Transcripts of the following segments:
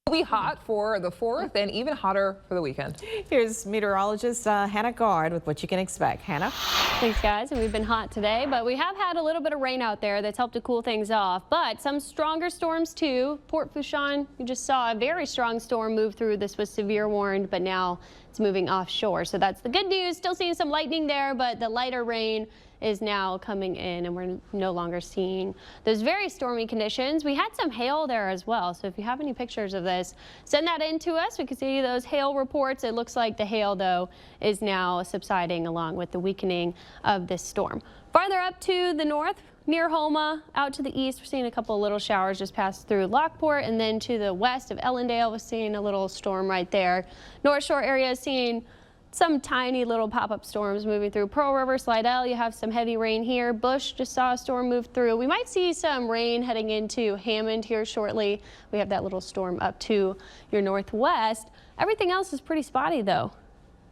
It'll be hot for the 4th and even hotter for the weekend. Here's meteorologist Hannah Gard with what you can expect. Hannah? Thanks, guys. And we've been hot today, but we have had a little bit of rain out there that's helped to cool things off. But some stronger storms too. Port Fourchon, you just saw a very strong storm move through. This was severe warned, but now it's moving offshore. So that's the good news. Still seeing some lightning there, but the lighter rain is now coming in and we're no longer seeing those very stormy conditions. We had some hail there as well, so if you have any pictures of this, send that in to us. We can see those hail reports. It looks like the hail, though, is now subsiding along with the weakening of this storm. Farther up to the north, near Homa, out to the east, we're seeing a couple of little showers just pass through Lockport, and then to the west of Ellendale, we're seeing a little storm right there. North Shore area is seeing some tiny little pop-up storms moving through Pearl River, Slidell. You have some heavy rain here. Bush just saw a storm move through. We might see some rain heading into Hammond here shortly. We have that little storm up to your northwest. Everything else is pretty spotty, though.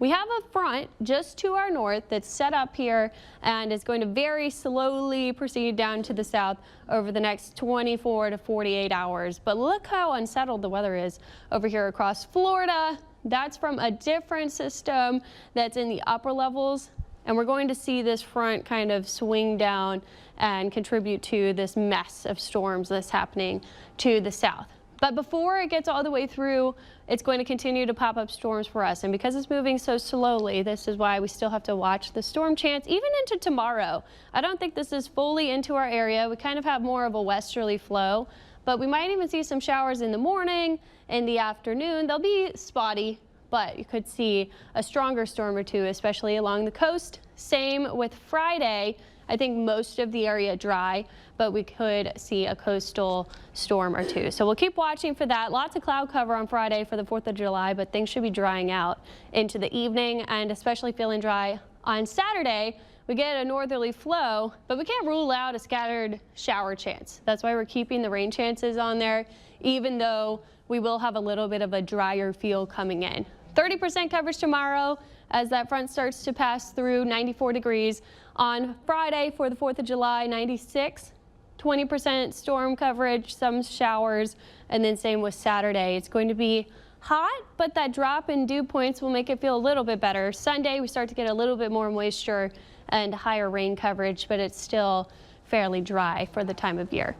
We have a front just to our north that's set up here and is going to very slowly proceed down to the south over the next 24 to 48 hours. But look how unsettled the weather is over here across Florida. That's from a different system that's in the upper levels, and we're going to see this front kind of swing down and contribute to this mess of storms that's happening to the south. But before it gets all the way through, it's going to continue to pop up storms for us. And because it's moving so slowly, this is why we still have to watch the storm chance even into tomorrow. I don't think this is fully into our area. We kind of have more of a westerly flow, but we might even see some showers in the morning, in the afternoon. They'll be spotty, but you could see a stronger storm or two, especially along the coast. Same with Friday. I think most of the area dry, but we could see a coastal storm or two. So we'll keep watching for that. Lots of cloud cover on Friday for the 4th of July, but things should be drying out into the evening and especially feeling dry on Saturday. We get a northerly flow, but we can't rule out a scattered shower chance. That's why we're keeping the rain chances on there, even though we will have a little bit of a drier feel coming in. 30% coverage tomorrow as that front starts to pass through. 94 degrees on Friday for the 4th of July, 96. 20% storm coverage, some showers, and then same with Saturday. It's going to be hot, but that drop in dew points will make it feel a little bit better. Sunday, we start to get a little bit more moisture and higher rain coverage, but it's still fairly dry for the time of year.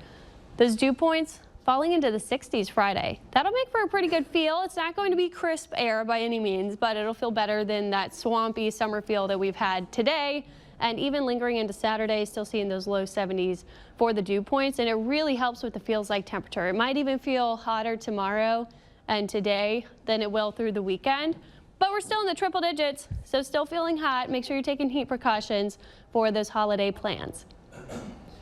Those dew points falling into the 60s Friday. That'll make for a pretty good feel. It's not going to be crisp air by any means, but it'll feel better than that swampy summer feel that we've had today. And even lingering into Saturday, still seeing those low 70s for the dew points. And it really helps with the feels like temperature. It might even feel hotter tomorrow and today than it will through the weekend. But we're still in the triple digits, so still feeling hot. Make sure you're taking heat precautions for those holiday plans.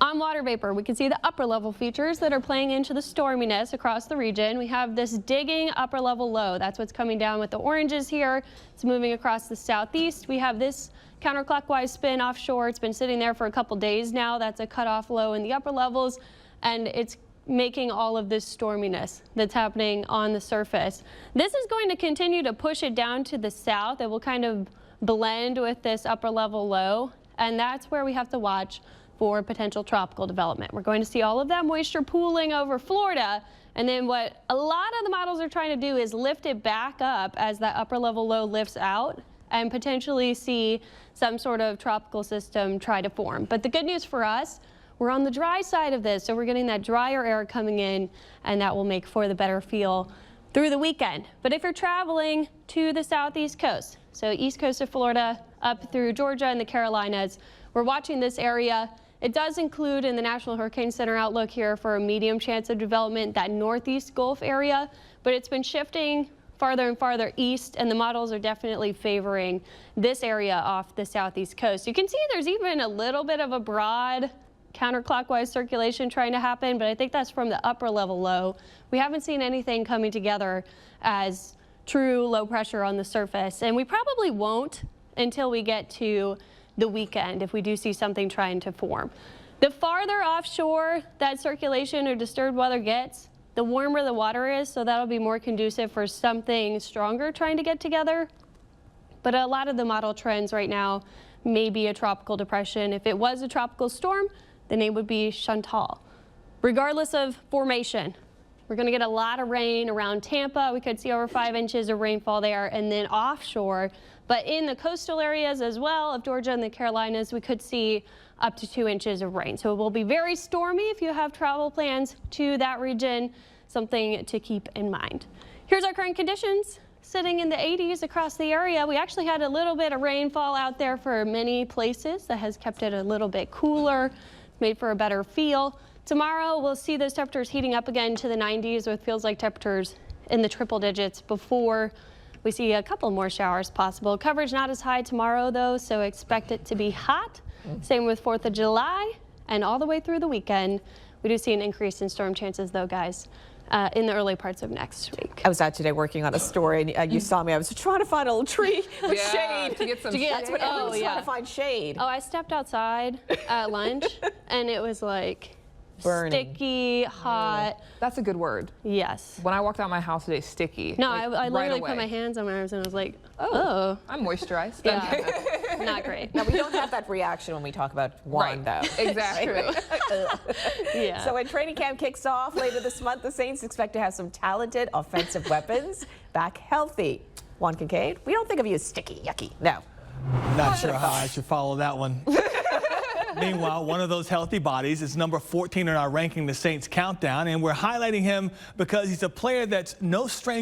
On water vapor, we can see the upper level features that are playing into the storminess across the region. We have this digging upper level low. That's what's coming down with the oranges here. It's moving across the southeast. We have this counterclockwise spin offshore. It's been sitting there for a couple days now. That's a cutoff low in the upper levels, and it's making all of this storminess that's happening on the surface. This is going to continue to push it down to the south. It will kind of blend with this upper level low, and that's where we have to watch for potential tropical development. We're going to see all of that moisture pooling over Florida, and then what a lot of the models are trying to do is lift it back up as that upper level low lifts out and potentially see some sort of tropical system try to form. But the good news for us, we're on the dry side of this, so we're getting that drier air coming in, and that will make for the better feel through the weekend. But if you're traveling to the southeast coast, so east coast of Florida up through Georgia and the Carolinas, we're watching this area. It does include in the National Hurricane Center outlook here for a medium chance of development that northeast Gulf area, but it's been shifting farther and farther east, and the models are definitely favoring this area off the southeast coast. You can see there's even a little bit of a broad counterclockwise circulation trying to happen, but I think that's from the upper level low. We haven't seen anything coming together as true low pressure on the surface, and we probably won't until we get to the weekend if we do see something trying to form. The farther offshore that circulation or disturbed weather gets, the warmer the water is, so that'll be more conducive for something stronger trying to get together. But a lot of the model trends right now may be a tropical depression. If it was a tropical storm, the name would be Chantal. Regardless of formation, We're going to get a lot of rain around Tampa. We could see over 5 inches of rainfall there, and then offshore. But in the coastal areas as well of Georgia and the Carolinas, we could see up to 2 inches of rain. So it will be very stormy if you have travel plans to that region. Something to keep in mind. Here's our current conditions. Sitting in the 80s across the area. We actually had a little bit of rainfall out there for many places. That has kept it a little bit cooler, made for a better feel. Tomorrow we'll see those temperatures heating up again to the 90s with feels like temperatures in the triple digits before we see a couple more showers possible. Coverage not as high tomorrow though, so expect it to be hot. Same with 4th of July and all the way through the weekend. We do see an increase in storm chances though, guys. In the early parts of next week. I was out today working on a story, and you saw me. I was trying to find a little tree with shade. To get some shade. That's what everyone's trying to find, shade. Oh, I stepped outside at lunch, and it was like Burning. sticky, hot. That's a good word. Yes. When I walked out my house today, sticky. No, like, I literally right put my away. hands on my arms, and I was like, oh. I'm moisturized. Yeah, not great. Now, we don't have that reaction when we talk about wine, though. Exactly. Yeah. So when training camp kicks off later this month, the Saints expect to have some talented offensive weapons back healthy. Juan Kincaid, we don't think of you as sticky, yucky. No. Not sure how I should follow that one. Meanwhile, one of those healthy bodies is number 14 in our ranking, the Saints Countdown, and we're highlighting him because he's a player that's no stranger